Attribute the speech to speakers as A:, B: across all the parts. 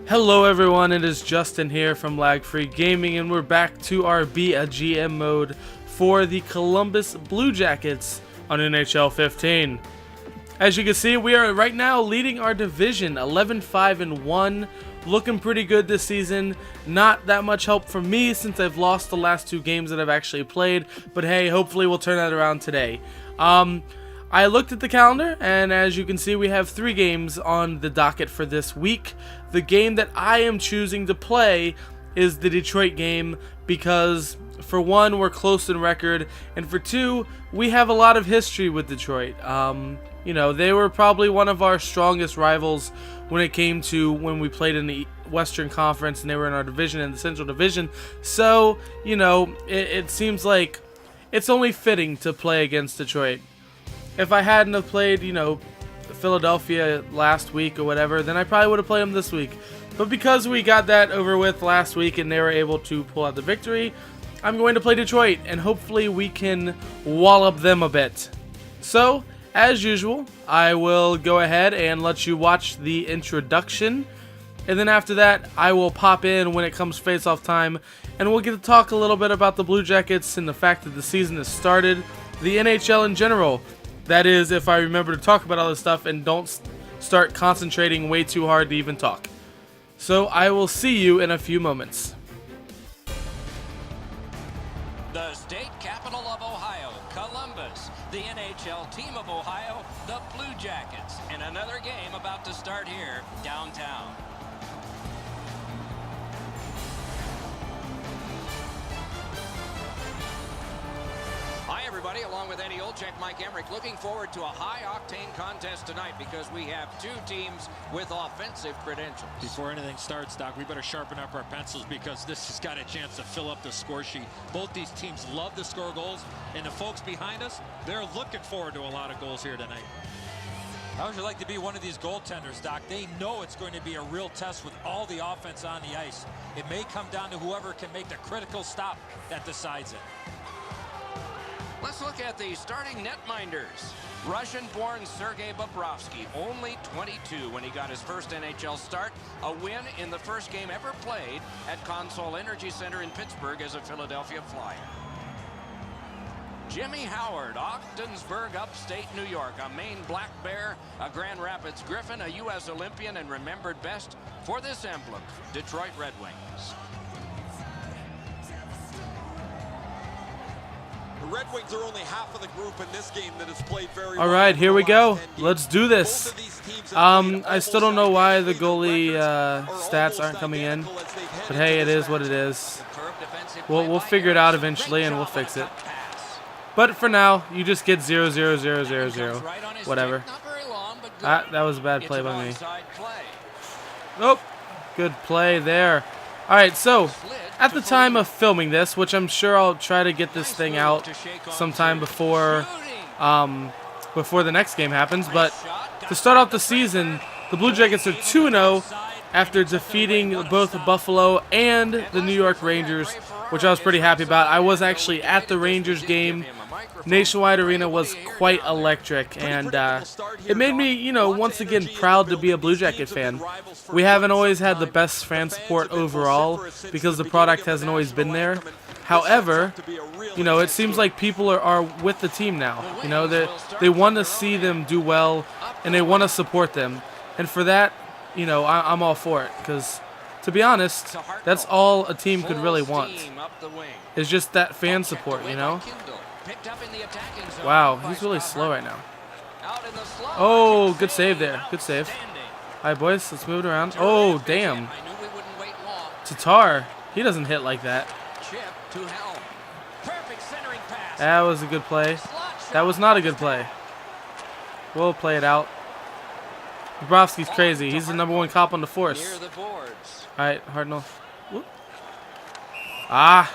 A: Hello everyone, it is Justin here from Lag Free Gaming, and we're back to our Be a GM mode for the Columbus Blue Jackets on NHL 15. As you can see, we are right now leading our division 11-5-1, looking pretty good this season. Not that much help from me since I've lost the last two games that I've actually played, but hey, hopefully we'll turn that around today. I looked at the calendar, and as you can see, we have 3 games on the docket for this week. The game that I am choosing to play is the Detroit game because, for one, we're close in record, and for two, we have a lot of history with Detroit. You know, they were probably one of our strongest rivals when it came to when we played in the Western Conference, and they were in our division, in the Central Division. So, you know, it seems like it's only fitting to play against Detroit. If I hadn't have played, you know, Philadelphia last week or whatever, then I probably would have played them this week. But because we got that over with last week and they were able to pull out the victory, I'm going to play Detroit, and hopefully we can wallop them a bit. So, as usual, I will go ahead and let you watch the introduction, and then after that, I will pop in when it comes face-off time, and we'll get to talk a little bit about the Blue Jackets and the fact that the season has started, the NHL in general. That is, if I remember to talk about all this stuff and don't start concentrating way too hard to even talk. So I will see you in a few moments.
B: The state capital of Ohio, Columbus. The NHL team of Ohio, the Blue Jackets. And another game about to start here downtown. Hi, everybody. Along with Eddie Olczyk, Mike Emmerich, looking forward to a high-octane contest tonight because we have two teams with offensive credentials.
C: Before anything starts, Doc, we better sharpen up our pencils because this has got a chance to fill up the score sheet. Both these teams love to score goals, and the folks behind us, they're looking forward to a lot of goals here tonight. How would you like to be one of these goaltenders, Doc? They know it's going to be a real test with all the offense on the ice. It may come down to whoever can make the critical stop that decides it.
B: Let's look at the starting netminders. Russian-born Sergei Bobrovsky, only 22 when he got his first NHL start. A win in the first game ever played at Consol Energy Center in Pittsburgh as a Philadelphia Flyer. Jimmy Howard, Ogdensburg, upstate New York, a Maine Black Bear, a Grand Rapids Griffin, a U.S. Olympian, and remembered best for this emblem, Detroit Red Wings.
D: The Red Wings are only half of the group in this game that has played very well.
A: All right, here we go. Let's do this. I still don't know why the goalie stats aren't coming in, but hey, it is what it is. We'll figure it out eventually, and we'll fix it. But for now, you just get 0, 0, 0, 0, 0. Whatever. That was a bad play by me. Oh, good play there. All right, so at the time of filming this, which I'm sure I'll try to get this thing out sometime before the next game happens, but to start off the season, the Blue Jackets are 2-0 after defeating both Buffalo and the New York Rangers, which I was pretty happy about. I was actually at the Rangers game. Nationwide Arena was quite electric, and it made me, you know, once again proud to be a Blue Jacket fan. We haven't always had the best fan support overall because the product hasn't always been there. However, you know, it seems like people are with the team now. You know, they want to see them do well, and they want to support them. And for that, you know, I'm all for it because, to be honest, that's all a team could really want. Is just that fan support, you know? Wow, he's really slow right now. Oh, good save there. Good save. All right, boys, let's move it around. Oh, damn. Tatar, he doesn't hit like that. That was a good play. That was not a good play. We'll play it out. Bobrovsky's crazy. He's the #1 cop on the force. All right, Hartnell. Whoop. Ah.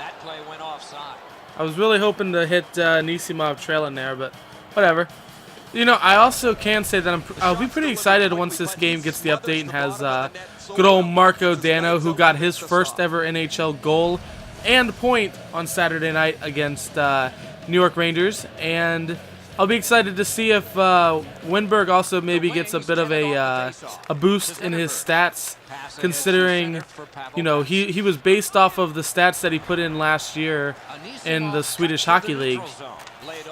A: I was really hoping to hit Nisimov trail in there, but whatever. You know, I also can say that I'll be pretty excited once this game gets the update and has good old Marco Dano, who got his first ever NHL goal and point on Saturday night against New York Rangers. And I'll be excited to see if Winberg also maybe gets a bit of a boost in his stats, considering, you know, he was based off of the stats that he put in last year in the Swedish Hockey League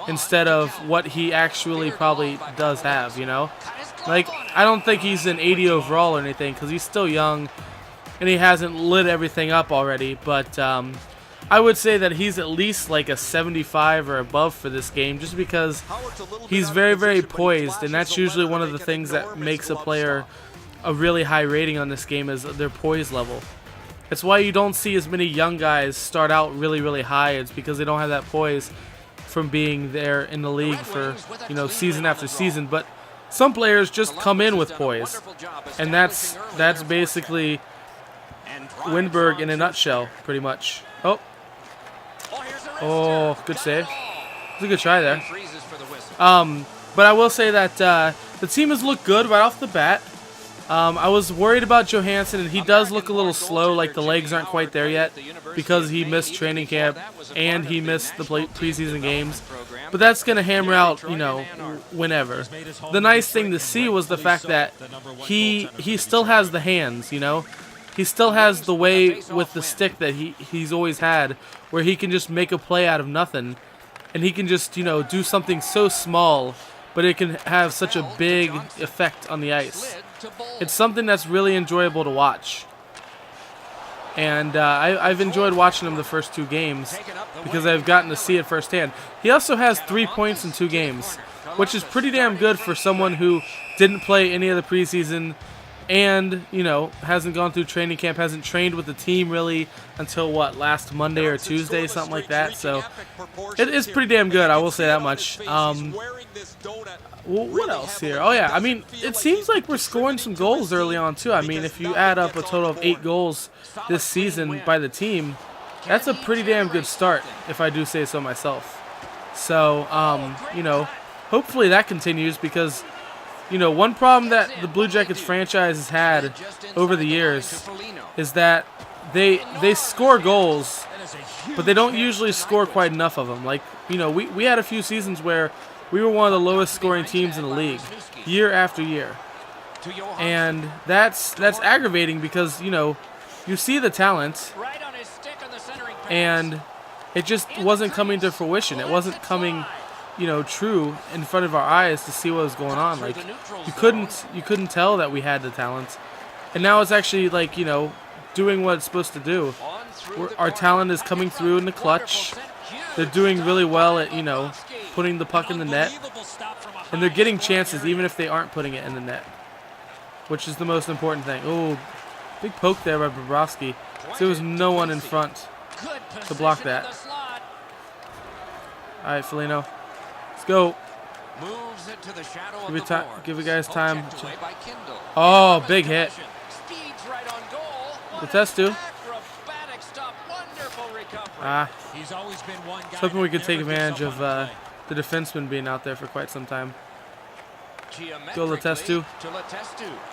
A: instead of what he actually probably does have, you know? Like, I don't think he's an 80 overall or anything because he's still young and he hasn't lit everything up already, but I would say that he's at least like a 75 or above for this game just because he's very, very poised, and that's usually one of the things that makes a player a really high rating on this game is their poise level. It's why you don't see as many young guys start out really, really high. It's because they don't have that poise from being there in the league for, you know, season after season. But some players just come in with poise, and that's basically Winberg in a nutshell, pretty much. Oh, good save. It was a good try there. But I will say that the team has looked good right off the bat. I was worried about Johansson, and he does look a little slow, like the legs aren't quite there yet because he missed training camp and he missed the preseason games. But that's going to hammer out, you know, whenever. The nice thing to see was the fact that he still has the hands, you know. He still has the way with the stick that he's always had, where he can just make a play out of nothing, and he can just, you know, do something so small, but it can have such a big effect on the ice. It's something that's really enjoyable to watch, and I've enjoyed watching him the first 2 games because I've gotten to see it firsthand. He also has 3 points in 2 games, which is pretty damn good for someone who didn't play any of the preseason and, you know, hasn't gone through training camp, hasn't trained with the team really until, what, last Monday or Tuesday, something like that. So it is pretty damn good, I will say that much. What else here? Oh, yeah, I mean, it seems like we're scoring some goals early on, too. I mean, if you add up a total of 8 goals this season by the team, that's a pretty damn good start, if I do say so myself. So, you know, hopefully that continues because, you know, one problem that the Blue Jackets franchise has had over the years is that they score goals, but they don't usually score quite enough of them. Like, you know, we had a few seasons where we were one of the lowest scoring teams in the league year after year. And that's aggravating because, you know, you see the talent and it just wasn't coming to fruition. It wasn't coming, you know, true in front of our eyes to see what was going on. Like, you couldn't tell that we had the talent, and now it's actually, like, you know, doing what it's supposed to do. Our talent is coming through in the clutch. They're doing really well at, you know, putting the puck in the net, and they're getting chances even if they aren't putting it in the net, which is the most important thing. Oh, big poke there by Bobrovsky. So there was no one in front to block that. All right, Foligno. Go. Give you guys time. Oh, big hit. The test too. I was hoping we could take advantage of the defenseman being out there for quite some time. Go Letestu.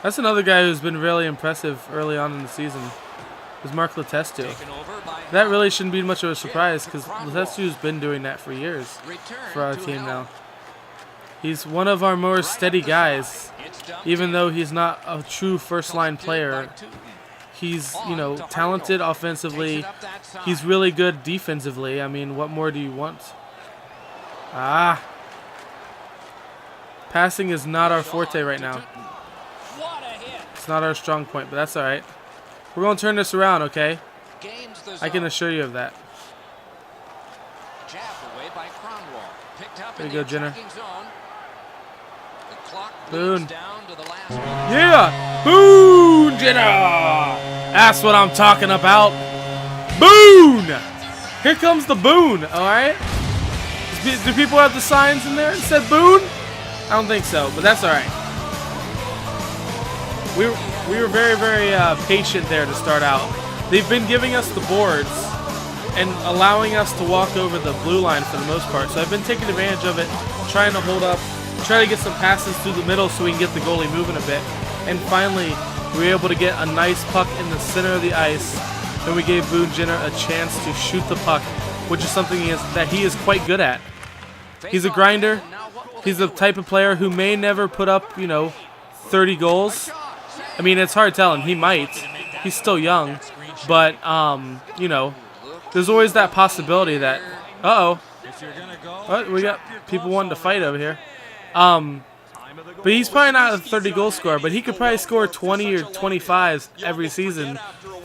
A: That's another guy who's been really impressive early on in the season. Is Mark Letestu. That really shouldn't be much of a surprise because Letestu's been doing that for years for our team now. He's one of our more steady guys, even though he's not a true first-line player. He's, you know, talented offensively. He's really good defensively. I mean, what more do you want? Passing is not our forte right now. It's not our strong point, but that's all right. We're going to turn this around, okay? I can assure you of that. There you go, Jenner. Boone. Yeah! Boone, Jenner! That's what I'm talking about. Boone! Here comes the Boone, alright? Do people have the signs in there that said Boone? I don't think so, but that's alright. We were very, very patient there to start out. They've been giving us the boards and allowing us to walk over the blue line for the most part. So I've been taking advantage of it, trying to hold up, try to get some passes through the middle so we can get the goalie moving a bit. And finally, we were able to get a nice puck in the center of the ice. And we gave Boone Jenner a chance to shoot the puck, which is something that he is quite good at. He's a grinder. He's the type of player who may never put up, 30 goals. I mean, it's hard telling. He might. He's still young. But, there's always that possibility that, what? We got people wanting to fight over here. But he's probably not a 30 goal scorer, but he could probably score 20 or 25 every season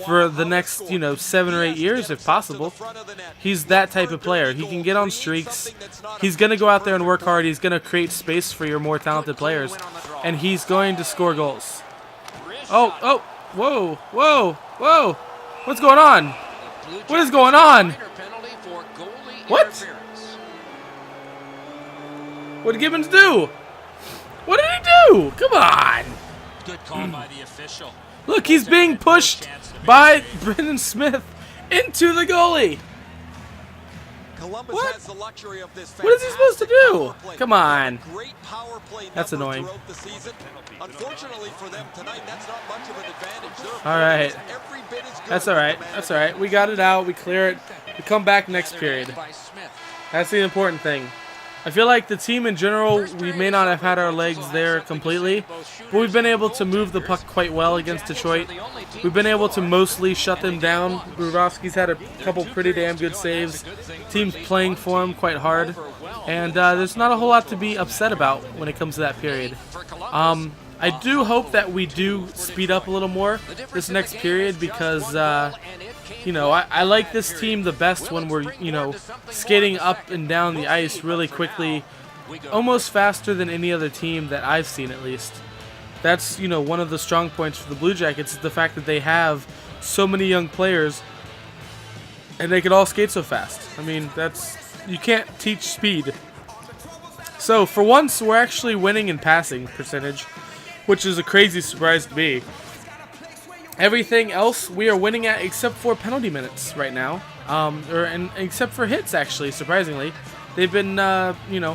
A: for the next, 7 or 8 years if possible. He's that type of player. He can get on streaks. He's going to go out there and work hard. He's going to create space for your more talented players. And he's going to score goals. Oh, whoa, whoa, whoa. What's going on? What is going on? What? What did Gibbons do? What did he do? Come on.
C: Good call by the official.
A: Look, he's being pushed by Brendan Smith into the goalie.
D: Columbus
A: What?
D: has the luxury of this.
A: What is he supposed to do? Come on.
D: Great power play
A: That's
D: number
A: annoying.
D: throughout the season. Unfortunately for them tonight, that's not much of an advantage.
A: All right.
D: Every bit as good
A: That's all right. That's all right. We got it out. We clear it. We come back next period. That's the important thing. I feel like the team in general, we may not have had our legs there completely, but we've been able to move the puck quite well against Detroit. We've been able to mostly shut them down. Bobrovsky's had a couple pretty damn good saves. Team's playing for him quite hard, and there's not a whole lot to be upset about when it comes to that period. I do hope that we do speed up a little more this next period because I like this team the best when we're, skating up and down the ice really quickly, almost faster than any other team that I've seen at least. That's, one of the strong points for the Blue Jackets is the fact that they have so many young players and they can all skate so fast. I mean, you can't teach speed. So for once, we're actually winning in passing percentage, which is a crazy surprise to me. Everything else we are winning at except for penalty minutes right now, and except for hits actually. Surprisingly, they've been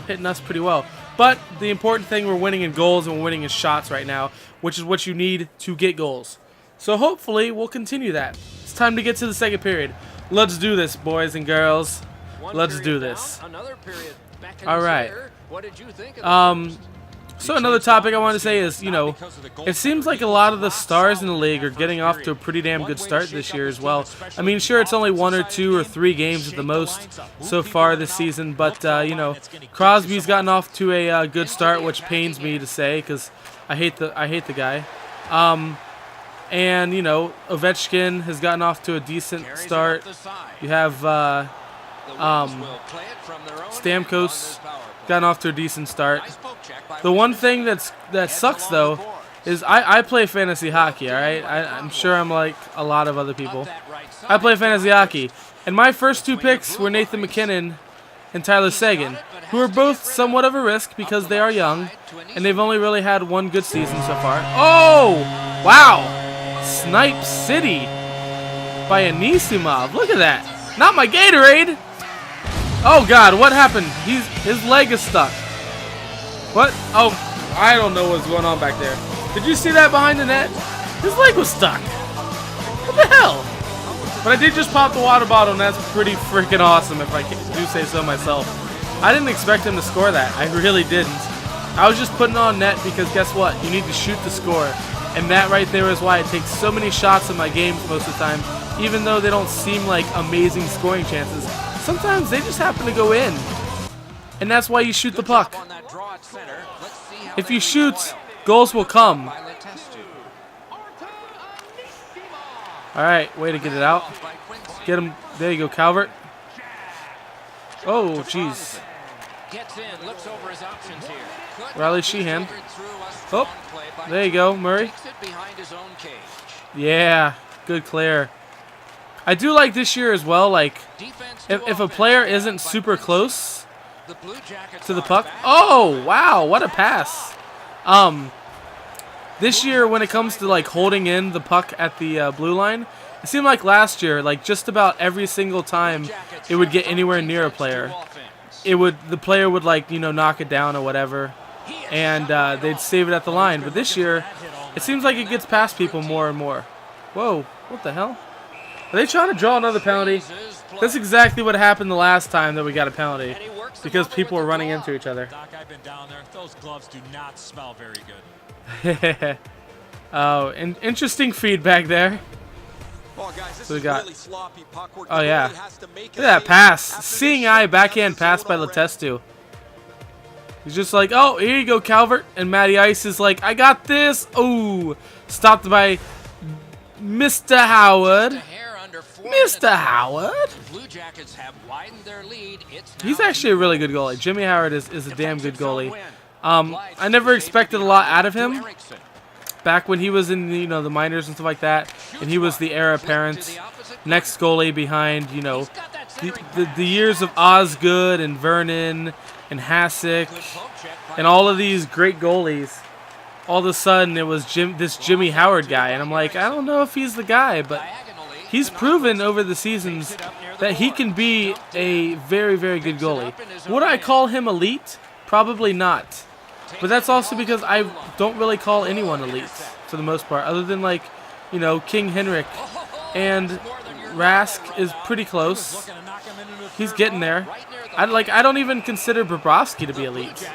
A: hitting us pretty well. But the important thing, we're winning in goals and we're winning in shots right now, which is what you need to get goals. So hopefully we'll continue that. It's time to get to the second period. Let's do this, boys and girls. Let's do this. All right. So another topic I want to say is, it seems like a lot of the stars in the league are getting off to a pretty damn good start this year as well. I mean, sure, it's only 1 or 2 or 3 games at the most so far this season, but, Crosby's gotten off to a good start, which pains me to say because I hate the guy. And, Ovechkin has gotten off to a decent start. You have Stamkos gotten off to a decent start. The one thing that sucks though is I play fantasy hockey. All right, I'm sure I'm like a lot of other people. I play fantasy hockey, and my first 2 picks were Nathan McKinnon and Tyler Seguin, who are both somewhat of a risk because they are young and they've only really had 1 good season so far. Oh, wow! Snipe City by Anisimov. Look at that. Not my Gatorade. Oh God, what happened? His leg is stuck. What? Oh, I don't know what's going on back there. Did you see that behind the net? His leg was stuck. What the hell? But I did just pop the water bottle, and that's pretty freaking awesome if I do say so myself. I didn't expect him to score that. I really didn't. I was just putting on net because guess what? You need to shoot to score. And that right there is why it takes so many shots in my games most of the time, even though they don't seem like amazing scoring chances. Sometimes they just happen to go in. And that's why you shoot the puck. If you shoot, goals will come. Alright, way to get it out. Get him. There you go, Calvert. Oh, jeez. Riley Sheehan. Oh, there you go, Murray. Yeah, good clear. I do like this year as well, like, if a player isn't super close to the puck. Oh, wow, what a pass. This year, when it comes to, like, holding in the puck at the blue line, it seemed like last year, like, just about every single time it would get anywhere near a player, the player would, like, knock it down or whatever, and they'd save it at the line. But this year, it seems like it gets past people more and more. Whoa, what the hell? Are they trying to draw another penalty? That's exactly what happened the last time that we got a penalty. Because people were running into each other.
C: Doc, I've been down there. Those gloves do not smell very good.
A: Oh, interesting feedback there.
D: Oh, guys, this
A: So we
D: is
A: got.
D: really sloppy puck work.
A: Oh
D: The
A: yeah.
D: goalie has to make
A: Look at that
D: a
A: pass.
D: save after
A: Seeing
D: they
A: eye
D: slip
A: backhand
D: down the
A: pass by
D: zone already.
A: Letestu. He's just like, oh, here you go, Calvert. And Matty Ice is like, I got this. Oh, stopped by Mr. Howard. Mr. Howard.
B: Blue Jackets have widened their lead.
A: He's actually a really good goalie. Jimmy Howard is a damn good goalie. I never expected a lot out of him back when he was in the, the minors and stuff like that, and he was the heir apparent next goalie behind the years of Osgood and Vernon and Hasek and all of these great goalies. All of a sudden, it was this Jimmy Howard guy, and I'm like, I don't know if he's the guy, but he's proven over the seasons that he can be a very, very good goalie. Would I call him elite? Probably not. But that's also because I don't really call anyone elite for the most part, other than like, King Henrik. And Rask is pretty close. He's getting there. I don't even consider Bobrovsky to be elite.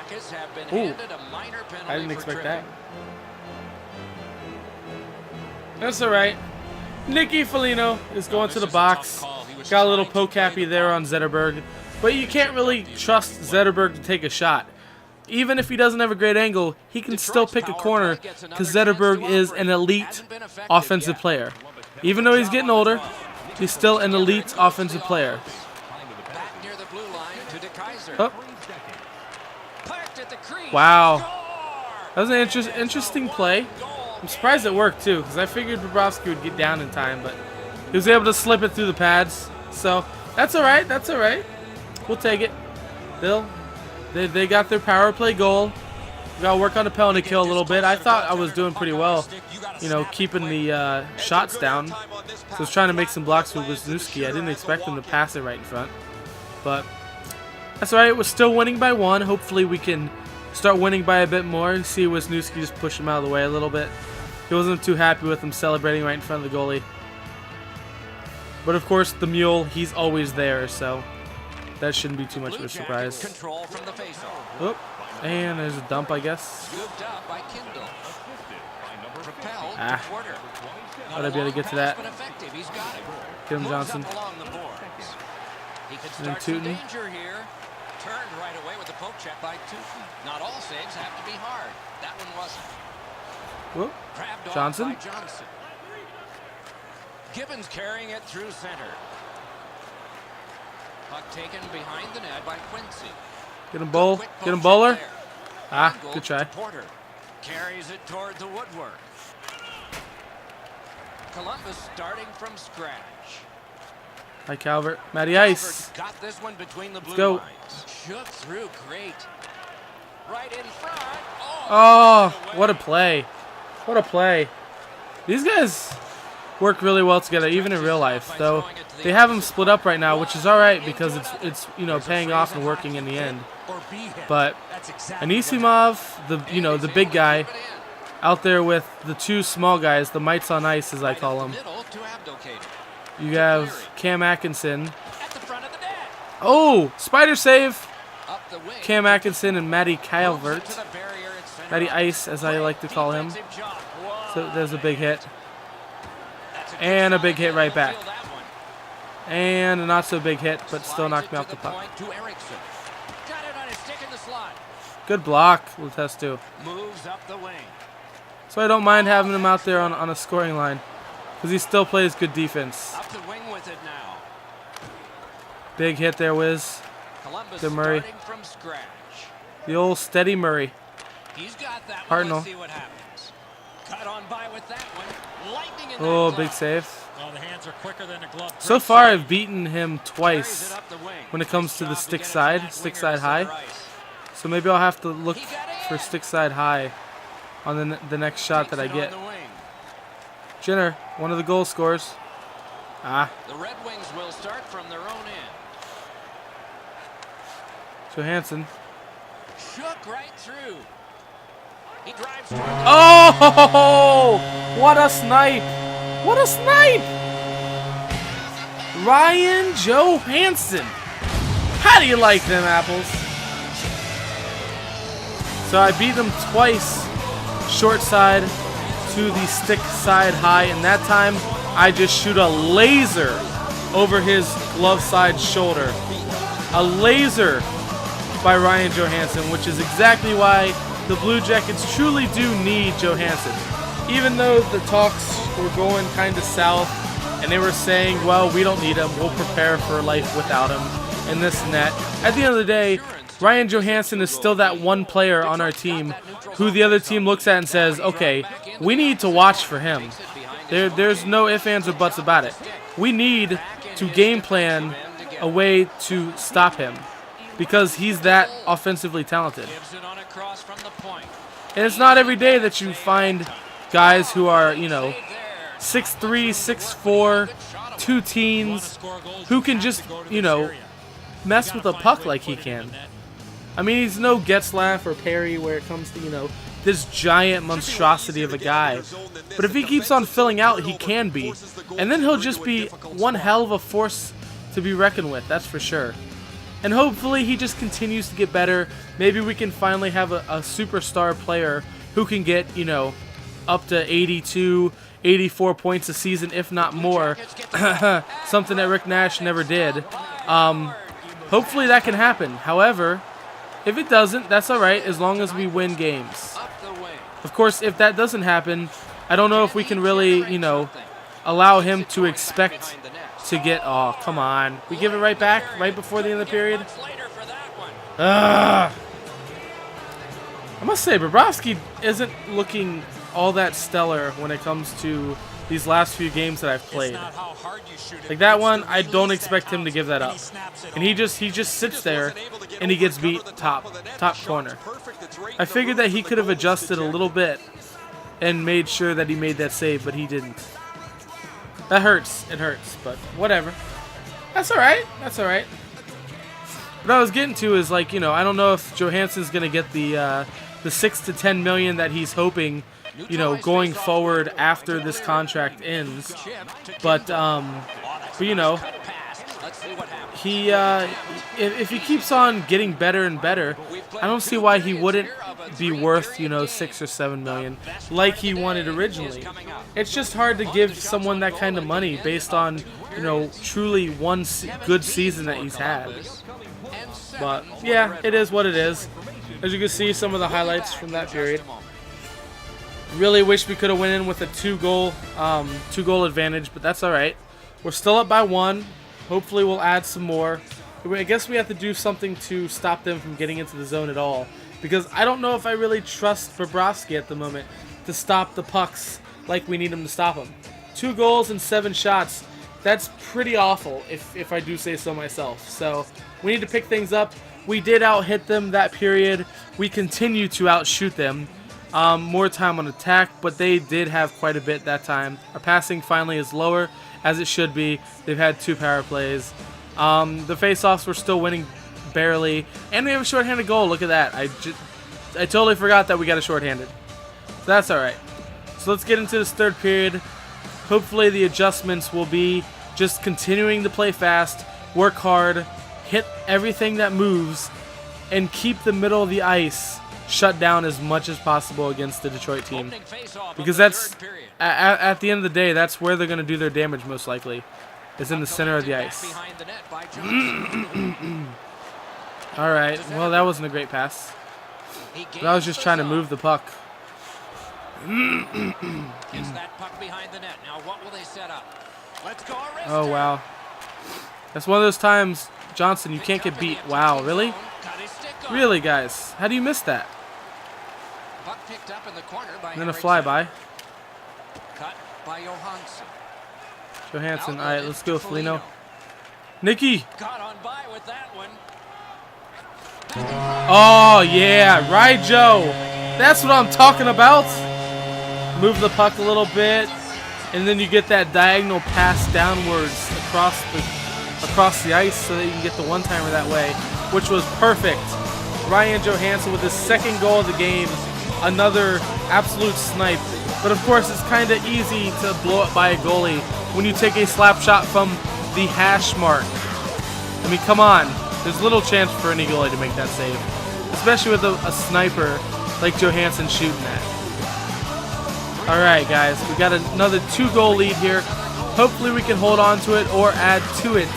A: Ooh, I didn't expect that. That's all right. Nicky Foligno is going to the box. Got a little poke happy there on Zetterberg. But you can't really trust Zetterberg to take a shot. Even if he doesn't have a great angle, he can still pick a corner because Zetterberg is an elite offensive player. Even though he's getting older, he's still an elite offensive player. Oh. Wow. That was an interesting play. I'm surprised it worked too, because I figured Bobrovsky would get down in time, but he was able to slip it through the pads. So that's all right. That's all right. We'll take it. They got their power play goal. We got to work on the penalty kill a little bit. I thought I was doing pretty well, keeping the shots down. So I was trying to make some blocks with Wisniewski. I didn't expect him to pass it right in front, but that's all right. We're still winning by 1. Hopefully we can start winning by a bit more. See Wisniewski just push him out of the way a little bit. He wasn't too happy with him celebrating right in front of the goalie. But of course, the mule, he's always there, so that shouldn't be too much of a surprise. Oh, and there's a dump, I guess. Ah, thought I'd be able to get to that. Get him, Johnson. And then Tootin.
B: Turned right away with the poke check by Tootin. Not all saves have to be hard. That one wasn't.
A: Whoop. Johnson.
B: Gibbons carrying it through center. Puck taken behind the net by Quincy.
A: Get him, Bowl. Get him, Bowler. Ah, good try.
B: Porter carries it toward the woodwork. Columbus starting from scratch.
A: Hi, Calvert. Matty Ice.
B: Got this one between the blue
A: Let's go.
B: lines. Shook through great. Right in front.
A: Oh, what a play. What a play. These guys work really well together, even in real life. Though they have them split up right now, which is all right because it's paying off and working in the end. But Anisimov, the big guy, out there with the 2 small guys, the mites on ice as I call them. You have Cam Atkinson. Oh, spider save. Cam Atkinson and Matty Calvert. Matty Ice, as I like to call him. So there's a big hit. And a big hit right back. And a not so big hit, but still knocked me off the puck. Good block, Letestu. So I don't mind having him out there on a scoring line, because he still plays good defense. Big hit there, Wiz. The Murray. The old steady Murray. Hartnell. Oh, big save. So far, I've beaten him twice when it comes to the stick side high. So maybe I'll have to look for stick side high on the next shot that I get. Jenner, one of the goal scorers. Ah.
B: The Red Wings will start from their own end.
A: Johansson.
B: Shook right through. He drives.
A: Oh! What a snipe! What a snipe! Ryan Johansson. How do you like them apples? So I beat him twice, short side to the stick side high, and that time I just shoot a laser over his glove side shoulder. A laser by Ryan Johansson, which is exactly why the Blue Jackets truly do need Johansson. Even though the talks were going kind of south, and they were saying, well, we don't need him, we'll prepare for life without him, and this and that. At the end of the day, Ryan Johansson is still that one player on our team who the other team looks at and says, okay, we need to watch for him. There's no ifs, ands, or buts about it. We need to game plan a way to stop him because he's that offensively talented. And it's not every day that you find guys who are, 6'3", 6'4", 2 teens, who can just, mess with a puck like he can. I mean, he's no Getzlaff or Perry where it comes to, this giant monstrosity of a guy. But if he keeps on filling out, he can be. And then he'll just be one hell of a force to be reckoned with, that's for sure. And hopefully he just continues to get better. Maybe we can finally have a superstar player who can get, up to 82, 84 points a season, if not more. Something that Rick Nash never did. Hopefully that can happen. However, if it doesn't, that's alright as long as we win games. Of course, if that doesn't happen, I don't know if we can really, allow him to expect to get... Oh, come on. We give it right back right before the end of the period? I must say, Bobrovsky isn't looking all that stellar when it comes to these last few games that I've played. Like that one, I don't expect him to give that up. And he just sits there and he gets beat top corner. I figured that he could have adjusted a little bit and made sure that he made that save, but he didn't. That hurts. It hurts, but whatever. That's alright. That's alright. What I was getting to is, like, I don't know if Johansson's going to get the 6 to 10 million that he's hoping, going forward after this contract ends. But he if he keeps on getting better and better, I don't see why he wouldn't be worth 6 or 7 million like he wanted originally. It's just hard to give someone that kind of money based on truly one good season that he's had. But yeah, it is what it is. As you can see, some of the highlights from that period. Really wish we could have went in with a two-goal advantage, but that's all right. We're still up by 1. Hopefully we'll add some more. I guess we have to do something to stop them from getting into the zone at all, because I don't know if I really trust Bobrovsky at the moment to stop the pucks like we need him to stop them. 2 goals and 7 shots. That's pretty awful, if I do say so myself. So we need to pick things up. We did out-hit them that period. We continue to outshoot them. More time on attack, but they did have quite a bit that time. Our passing finally is lower, as it should be. They've had 2 power plays. The face-offs were still winning barely, and we have a shorthanded goal. Look at that. I totally forgot that we got a shorthanded. So that's all right. So let's get into this third period. Hopefully the adjustments will be just continuing to play fast, work hard, hit everything that moves, and keep the middle of the ice shut down as much as possible against the Detroit team. Because that's, at the end of the day, that's where they're going to do their damage most likely, is in the center of the ice. Alright, well that wasn't a great pass. But I was just trying to move the puck. Oh wow. That's one of those times, Johnson, you can't get beat. Wow, really? Really, guys? How do you miss that? And then a flyby. Johansson. Alright, let's go, Foligno. Nicky! Oh, yeah. Right, Joe. That's what I'm talking about. Move the puck a little bit, and then you get that diagonal pass downwards across the ice so that you can get the one-timer that way, which was perfect. Ryan Johansson with his 2nd goal of the game. Another absolute snipe. But of course, it's kind of easy to blow up by a goalie when you take a slap shot from the hash mark. I mean, come on. There's little chance for any goalie to make that save, especially with a sniper like Johansson shooting at. All right, guys, we got another 2-goal lead here. Hopefully we can hold on to it or add to it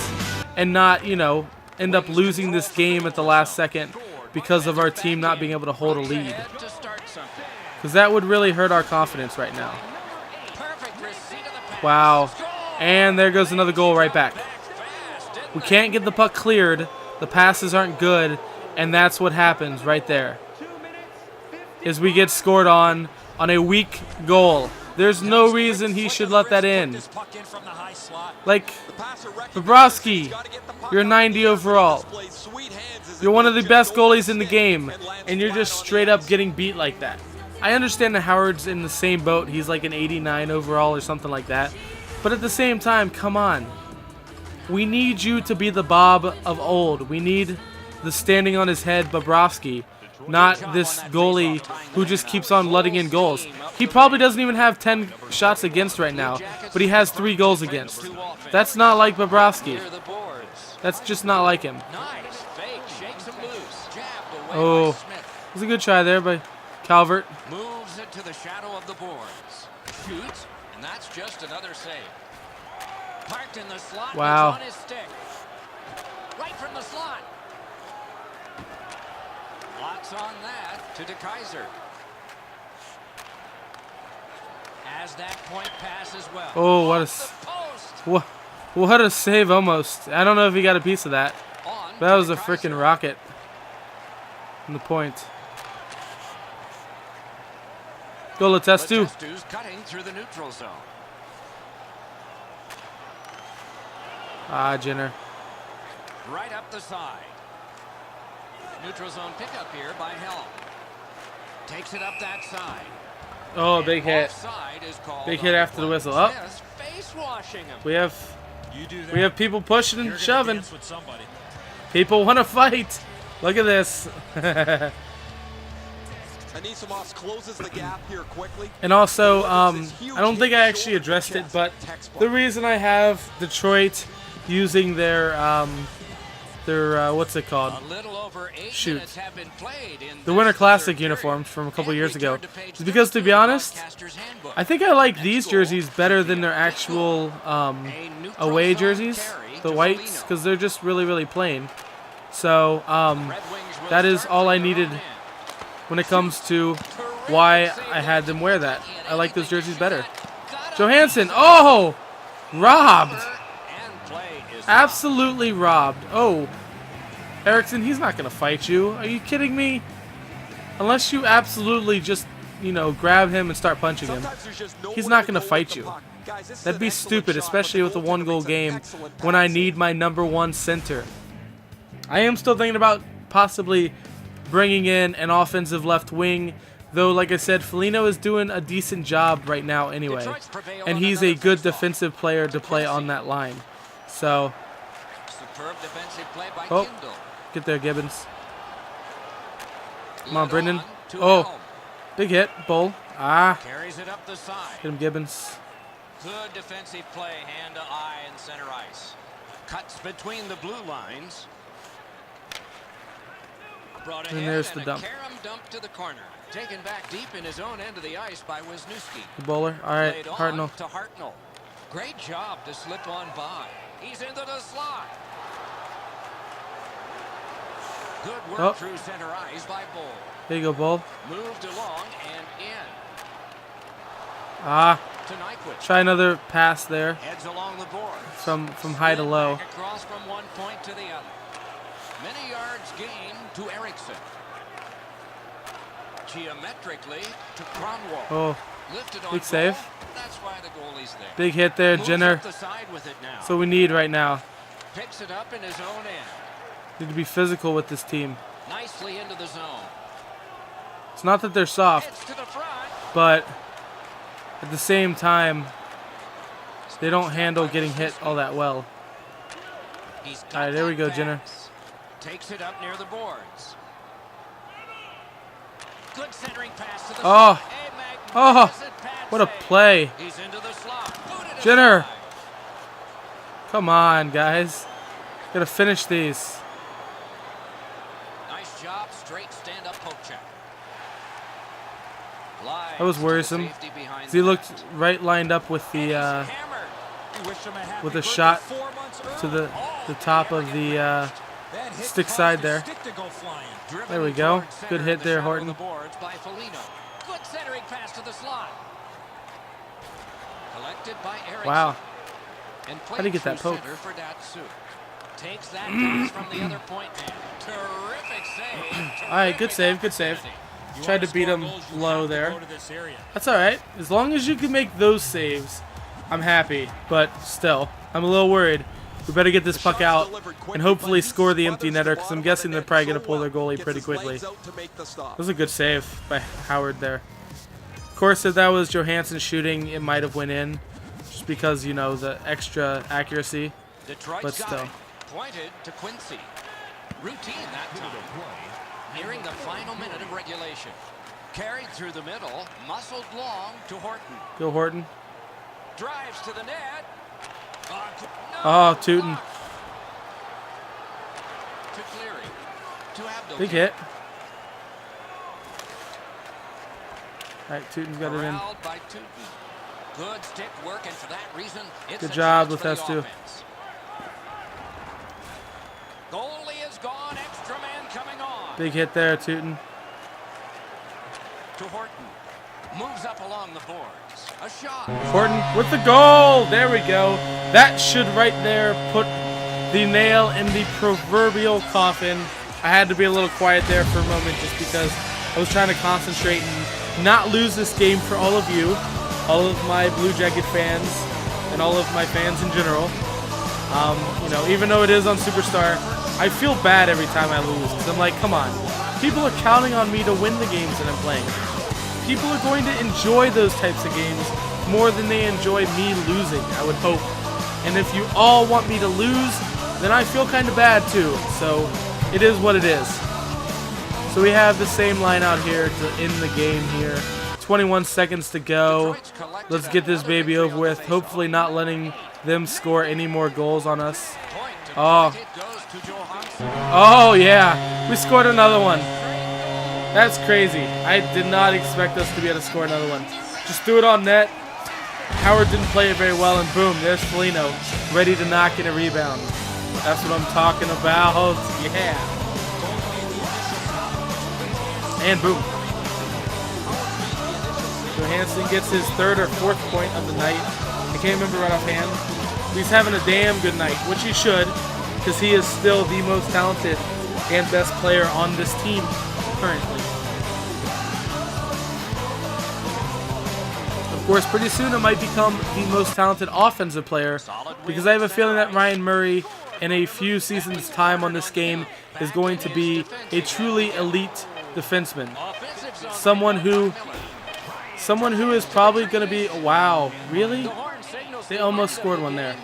A: and not, you know, end up losing this game at the last second because of our team not being able to hold a lead. Because that would really hurt our confidence right now. Wow. And there goes another goal right back. We can't get the puck cleared. The passes aren't good. And that's what happens right there. Is we get scored on a weak goal. There's no reason he should let that in. Like, Bobrovsky, you're 90 overall. You're one of the best goalies in the game, and you're just straight up getting beat like that. I understand that Howard's in the same boat. He's like an 89 overall or something like that. But at the same time, come on. We need you to be the Bob of old. We need the standing on his head Bobrovsky, not this goalie who just keeps on letting in goals. He probably doesn't even have 10 shots against right now, but he has 3 goals against. That's not like Bobrovsky. That's just not like him. Oh, it was a good try there by Calvert.
B: Moves it to the shadow of the boards. Shoots, and that's just another save. Parked in the slot.
A: Wow.
B: On his stick. Right from the slot. Lots on that to DeKaiser. As that point pass as well.
A: Oh, what a save almost. I don't know if he got a piece of that. But that was a freaking rocket. On the point. Go Letestu.
B: Letestu's cutting through the neutral zone.
A: Ah, Jenner.
B: Right up the side. Neutral zone pickup here by Helm. Takes it up that side.
A: Oh, big hit. Big hit after the whistle. Up. We have people pushing and shoving. People want to fight. Look at this.
D: closes the gap here quickly.
A: And also, I don't think I actually addressed it, but the reason I have Detroit using their what's it called? Shoot. The Winter Classic uniforms from a couple years ago is because, to be honest, I think I like these jerseys better than their actual away jerseys, the whites, because they're just really, really plain. So that is all I needed when it comes to why I had them wear that. I like those jerseys better. Johansson, oh, robbed. Absolutely robbed. Oh, Eriksson, he's not going to fight you. Are you kidding me? Unless you absolutely just, you know, grab him and start punching him. He's not going to fight you. That'd be stupid, especially with a 1-goal game when I need my #1 center. I am still thinking about possibly bringing in an offensive left wing, though, like I said, Foligno is doing a decent job right now anyway. And he's a good defensive player to play on that line. So, oh, get there, Gibbons. Come on, Brendan. Oh, big hit, Bull. Ah, get him, Gibbons.
B: Good defensive play, hand to eye and center ice. Cuts between the blue lines.
A: And there's the dump.
B: Dump to the corner. Taken back deep in his own end of the ice by Wisniewski.
A: The bowler. All right, Hartnell.
B: To Hartnell. Great job to slip on by. He's into the slot. Good work through center ice by Bull.
A: There you go, Bull.
B: Moved along and in.
A: Ah.
B: To Nyquist.
A: Try another pass there.
B: Heads along the board.
A: From high to low.
B: Across from one point to the other. Many yards gained to Eriksson. Geometrically to Cronwall.
A: Oh, big save.
B: That's why the goalie's there.
A: Big hit there, Jenner. That's what we need right now.
B: Picks it up in his own end.
A: Need to be physical with this team.
B: Nicely into the zone.
A: It's not that they're soft, but at the same time, they don't handle getting hit all that well. All right, there we go, Jenner.
B: Takes it up near the boards. Good centering pass to the what a play. He's into the slot.
A: Jenner. Come on, guys. Gotta finish these.
B: Nice job, straight stand-up poke check.
A: That was worrisome. He looked right lined up with the shot to the top of the stick side there. There we go. Good hit there, Horton.
B: Good centering pass to the slot. Collected by Erickson.
A: Wow.
B: And
A: How did he get that poke?
B: Takes that pass from the other point man. Terrific save.
A: All right, good save, good save. Tried to beat him low there. That's all right. As long as you can make those saves, I'm happy. But still, I'm a little worried. We better get this puck out and hopefully score the empty netter, because I'm guessing they're probably going to pull their goalie pretty quickly. That was a good save by Howard there. Of course, if that was Johansson shooting, it might have went in, just because, you know, the extra accuracy. But still.
B: Pointed to Quincy. Routine that time. Nearing the final minute of regulation. Carried through the middle, muscled long to Horton.
A: Go Horton.
B: Drives to the net.
A: Oh, Tootin.
B: To Cleary. To Abdul.
A: Big hit. All right, Tootin's got it in.
B: By Tootin. Good stick work, and for that reason, it's
A: good job with us too.
B: Goalie is gone. Extra man coming on.
A: Big hit there, Tootin.
B: To Horton. Moves up along the boards. A shot.
A: Horton with the goal. There we go. That should right there put the nail in the proverbial coffin. I had to be a little quiet there for a moment just because I was trying to concentrate and not lose this game for all of you, all of my Blue Jacket fans, and all of my fans in general. You know, even though it is on Superstar, I feel bad every time I lose because I'm like, come on. People are counting on me to win the games that I'm playing. People are going to enjoy those types of games more than they enjoy me losing, I would hope. And if you all want me to lose, then I feel kind of bad too. So it is what it is. So we have the same line out here to end the game here. 21 seconds to go. Let's get this baby over with. Hopefully not letting them score any more goals on us. Oh. Oh, yeah. We scored another one. That's crazy. I did not expect us to be able to score another one. Just threw it on net. Howard didn't play it very well, and boom, there's Foligno, ready to knock in a rebound. That's what I'm talking about. Yeah. And boom. Johansson gets his third or fourth point of the night. I can't remember right offhand. He's having a damn good night, which he should, because he is still the most talented and best player on this team currently. Of course, pretty soon it might become the most talented offensive player, because I have a feeling that Ryan Murray, in a few seasons' time on this game, is going to be a truly elite defenseman. Someone who is probably going to be, wow, really? They almost scored one there.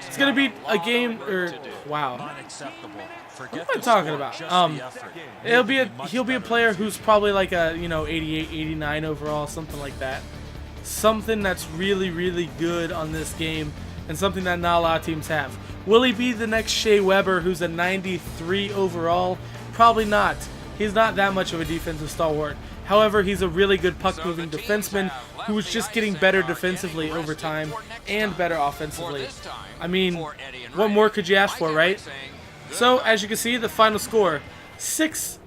A: It's going to be a game, or, wow. What am I talking about? He'll be a player who's probably like a, 88, 89 overall, something like that. Something that's really, really good on this game, and something that not a lot of teams have. Will he be the next Shea Weber, who's a 93 overall? Probably not. He's not that much of a defensive stalwart. However, he's a really good puck-moving defenseman who is just getting better defensively over time and better offensively. I mean, what more could you ask for, right? So, as you can see, the final score, 6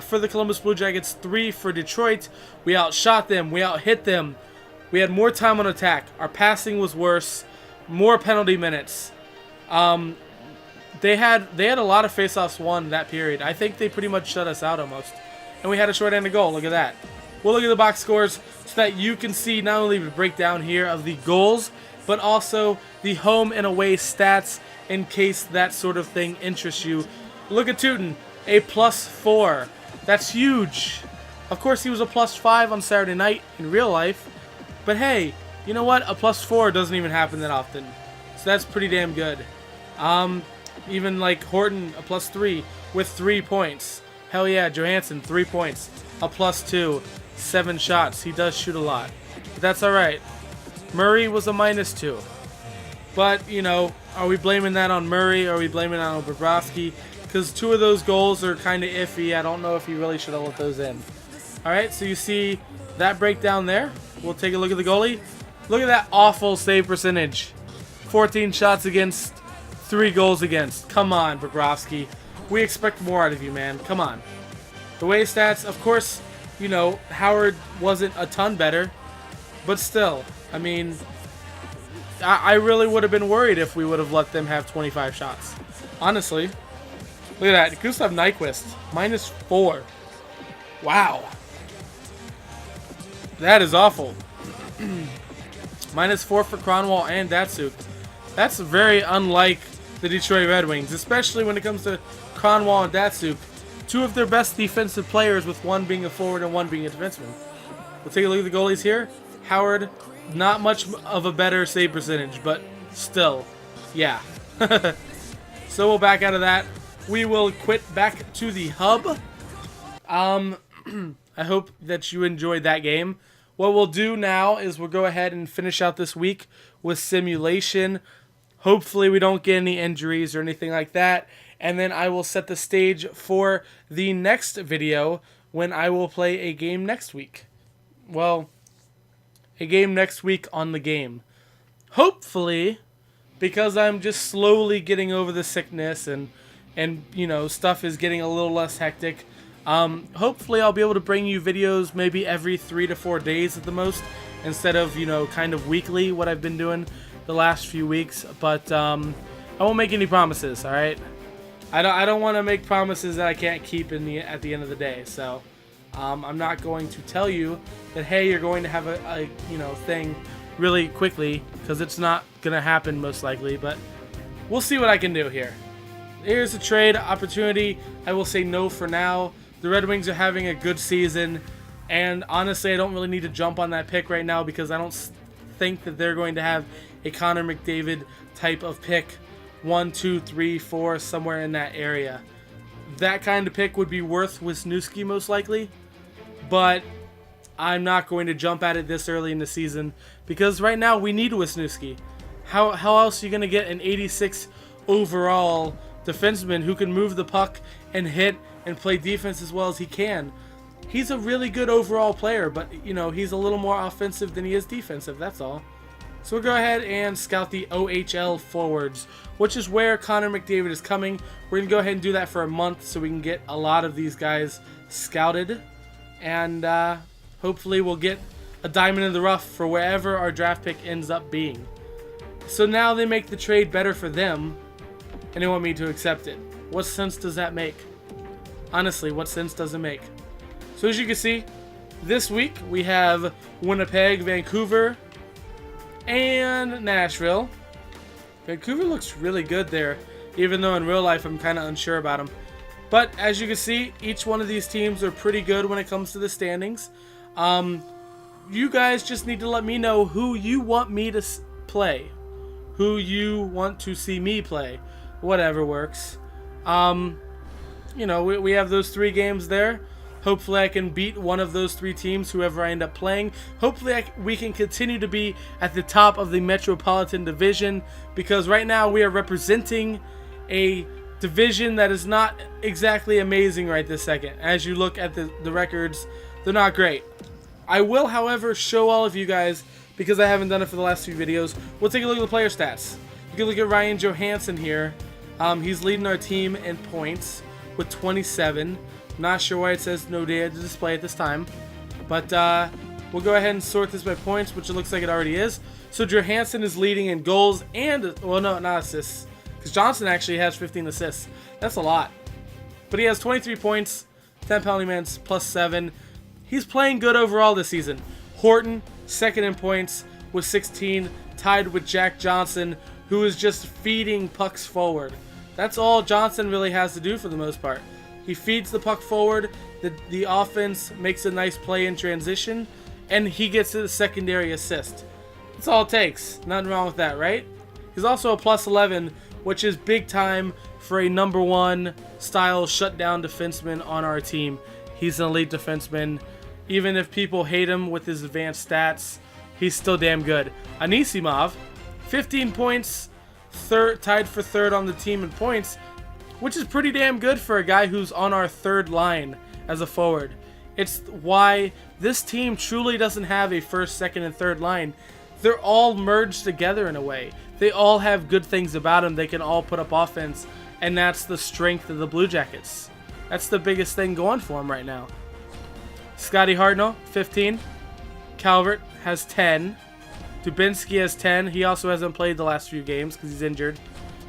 A: for the Columbus Blue Jackets, 3 for Detroit. We outshot them. We outhit them. We had more time on attack. Our passing was worse. More penalty minutes. They had a lot of faceoffs won that period. I think they pretty much shut us out almost. And we had a short end of goal. Look at that. We'll look at the box scores so that you can see not only the breakdown here of the goals, but also the home and away stats in case that sort of thing interests you. Look at Tootin, a +4. That's huge. Of course, he was a +5 on Saturday night in real life. But hey, you know what? A +4 doesn't even happen that often. So that's pretty damn good. Even like Horton, a +3 with 3 points. Hell yeah, Johansson, 3 points. A +2, 7 shots. He does shoot a lot. But that's alright. Murray was a -2. But, you know, are we blaming that on Murray? Or are we blaming it on Bobrovsky? Because 2 of those goals are kind of iffy. I don't know if he really should have let those in. Alright, so you see that breakdown there. We'll take a look at the goalie. Look at that awful save percentage. 14 shots against, 3 goals against. Come on, Bobrovsky. We expect more out of you, man. Come on. The way stats, of course, you know, Howard wasn't a ton better. But still, I mean, I really would have been worried if we would have let them have 25 shots. Honestly. Look at that. Gustav Nyquist, -4. Wow. That is awful. -4 for Kronwall and Datsuk. That's very unlike the Detroit Red Wings, especially when it comes to Kronwall and Datsuk. 2 of their best defensive players, with 1 being a forward and 1 being a defenseman. We'll take a look at the goalies here. Howard, not much of a better save percentage, but still, yeah. So we'll back out of that. We will quit back to the hub. I hope that you enjoyed that game. What we'll do now is we'll go ahead and finish out this week with simulation. Hopefully we don't get any injuries or anything like that. And then I will set the stage for the next video when I will play a game next week. Well, a game next week on the game. Hopefully, because I'm just slowly getting over the sickness and you know, stuff is getting a little less hectic. Hopefully I'll be able to bring you videos maybe every 3 to 4 days at the most, instead of, you know, kind of weekly, what I've been doing the last few weeks. But I won't make any promises, all right? I don't want to make promises that I can't keep at the end of the day. So I'm not going to tell you that, hey, you're going to have a you know, thing really quickly, because it's not going to happen most likely. But we'll see what I can do here. Here's a trade opportunity. I will say no for now. The Red Wings are having a good season, and honestly, I don't really need to jump on that pick right now, because I don't think that they're going to have a Connor McDavid type of pick. 1, 2, 3, 4, somewhere in that area. That kind of pick would be worth Wisniewski most likely, but I'm not going to jump at it this early in the season, because right now we need Wisniewski. How else are you going to get an 86 overall defenseman who can move the puck and hit and play defense as well as he can? He's a really good overall player, but, you know, he's a little more offensive than he is defensive, that's all. So we'll go ahead and scout the OHL forwards, which is where Connor McDavid is coming. We're going to go ahead and do that for a month so we can get a lot of these guys scouted. And hopefully we'll get a diamond in the rough for wherever our draft pick ends up being. So now they make the trade better for them, and they want me to accept it. What sense does that make? Honestly, what sense does it make? So as you can see, this week we have Winnipeg, Vancouver, and Nashville. Vancouver looks really good there, even though in real life I'm kind of unsure about them. But as you can see, each one of these teams are pretty good when it comes to the standings. You guys just need to let me know who you want me to play, who you want to see me play, whatever works. You know, we have those 3 games there. Hopefully I can beat one of those 3 teams, whoever I end up playing. Hopefully we can continue to be at the top of the Metropolitan Division, because right now we are representing a division that is not exactly amazing right this second. As you look at the records, they're not great. I will, however, show all of you guys, because I haven't done it for the last few videos. We'll take a look at the player stats. You can look at Ryan Johansson here. He's leading our team in points with 27. Not sure why it says no data to display at this time, but we'll go ahead and sort this by points, which it looks like it already is. So Johansson is leading in goals and, well, no, not assists, because Johnson actually has 15 assists. That's a lot. But he has 23 points, 10 penalty minutes, plus 7. He's playing good overall this season. Horton, second in points with 16, tied with Jack Johnson, who is just feeding pucks forward. That's all Johnson really has to do for the most part. He feeds the puck forward, the offense makes a nice play in transition, and he gets a secondary assist. That's all it takes. Nothing wrong with that, right? He's also a plus 11, which is big time for a number 1 style shutdown defenseman on our team. He's an elite defenseman. Even if people hate him with his advanced stats, he's still damn good. Anisimov, 15 points, tied for third on the team in points, which is pretty damn good for a guy who's on our third line as a forward. It's why this team truly doesn't have a first, second, and third line. They're all merged together in a way. They all have good things about them. They can all put up offense, and that's the strength of the Blue Jackets. That's the biggest thing going for them right now. Scotty Hartnell, 15. Calvert has 10. Dubinsky has 10. He also hasn't played the last few games because he's injured.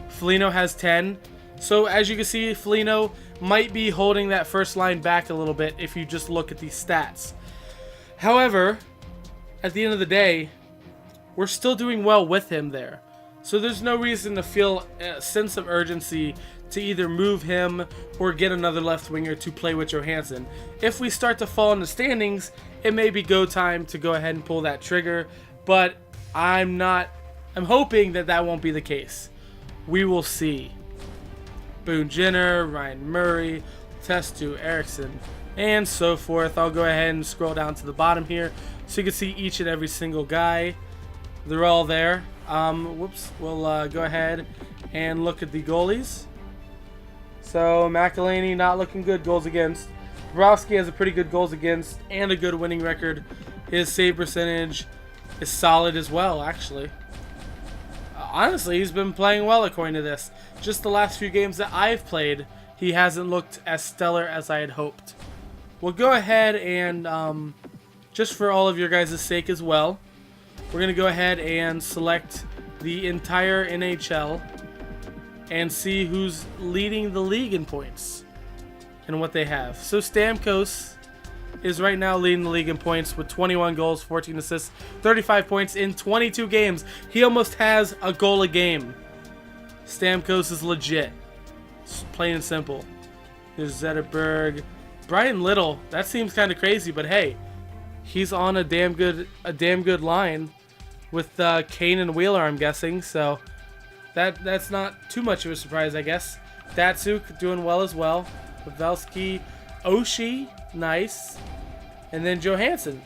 A: Foligno has 10. So as you can see, Foligno might be holding that first line back a little bit if you just look at these stats. However, at the end of the day, we're still doing well with him there. So there's no reason to feel a sense of urgency to either move him or get another left winger to play with Johansson. If we start to fall in the standings, it may be go time to go ahead and pull that trigger, but I'm hoping that that won't be the case. We will see. Boone Jenner, Ryan Murray, Testu, Eriksson, and so forth. I'll go ahead and scroll down to the bottom here so you can see each and every single guy. They're all there. We'll go ahead and look at the goalies. So McElhaney not looking good goals against. Bobrovsky has a pretty good goals against and a good winning record. His save percentage is solid as well, actually. Honestly, he's been playing well according to this. Just the last few games that I've played, he hasn't looked as stellar as I had hoped. We'll go ahead and, just for all of your guys' sake as well, we're going to go ahead and select the entire NHL and see who's leading the league in points and what they have. So Stamkos is right now leading the league in points with 21 goals, 14 assists, 35 points in 22 games. He almost has a goal a game. Stamkos is legit. It's plain and simple. There's Zetterberg. Brian Little, that seems kind of crazy, but hey, he's on a damn good line with Kane and Wheeler, I'm guessing. So that's not too much of a surprise, I guess. Datsuk doing well as well. Pavelski, Oshie, nice. And then Johansson.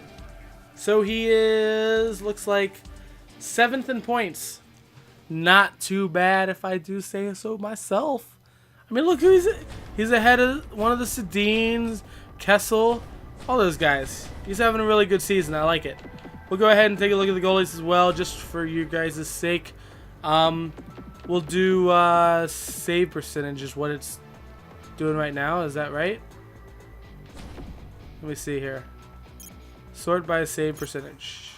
A: So he looks like 7th in points. Not too bad if I do say so myself. I mean, look who he's ahead of one of the Sedins, Kessel, all those guys. He's having a really good season. I like it. We'll go ahead and take a look at the goalies as well, just for you guys' sake. We'll do save percentage is what it's doing right now. Is that right? Let me see here. Sort by save percentage.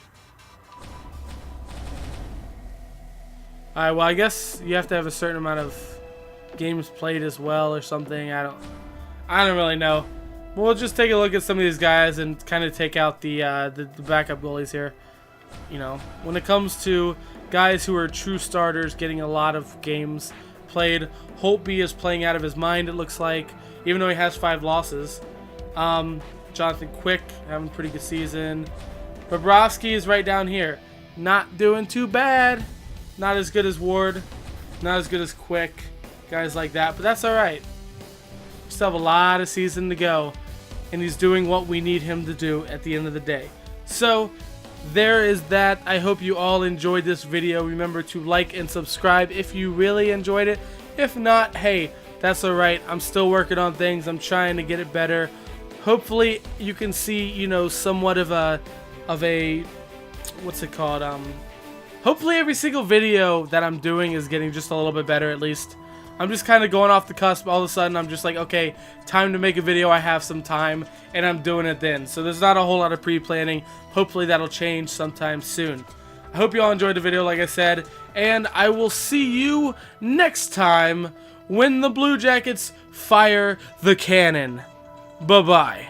A: Alright, well, I guess you have to have a certain amount of games played as well or something. I don't really know. We'll just take a look at some of these guys and kind of take out the backup goalies here. You know, when it comes to guys who are true starters getting a lot of games played, Holtby is playing out of his mind, it looks like, even though he has 5 losses. Jonathan Quick having a pretty good season. Bobrovsky is right down here. Not doing too bad. Not as good as Ward. Not as good as Quick. Guys like that. But that's alright. Still have a lot of season to go. And he's doing what we need him to do at the end of the day. So, there is that. I hope you all enjoyed this video. Remember to like and subscribe if you really enjoyed it. If not, hey, that's alright. I'm still working on things. I'm trying to get it better. Hopefully, you can see, you know, somewhat of a what's it called? Hopefully every single video that I'm doing is getting just a little bit better at least. I'm just kind of going off the cusp. All of a sudden, I'm just like, okay, time to make a video. I have some time, and I'm doing it then. So there's not a whole lot of pre-planning. Hopefully that'll change sometime soon. I hope you all enjoyed the video, like I said, and I will see you next time when the Blue Jackets fire the cannon. Bye-bye.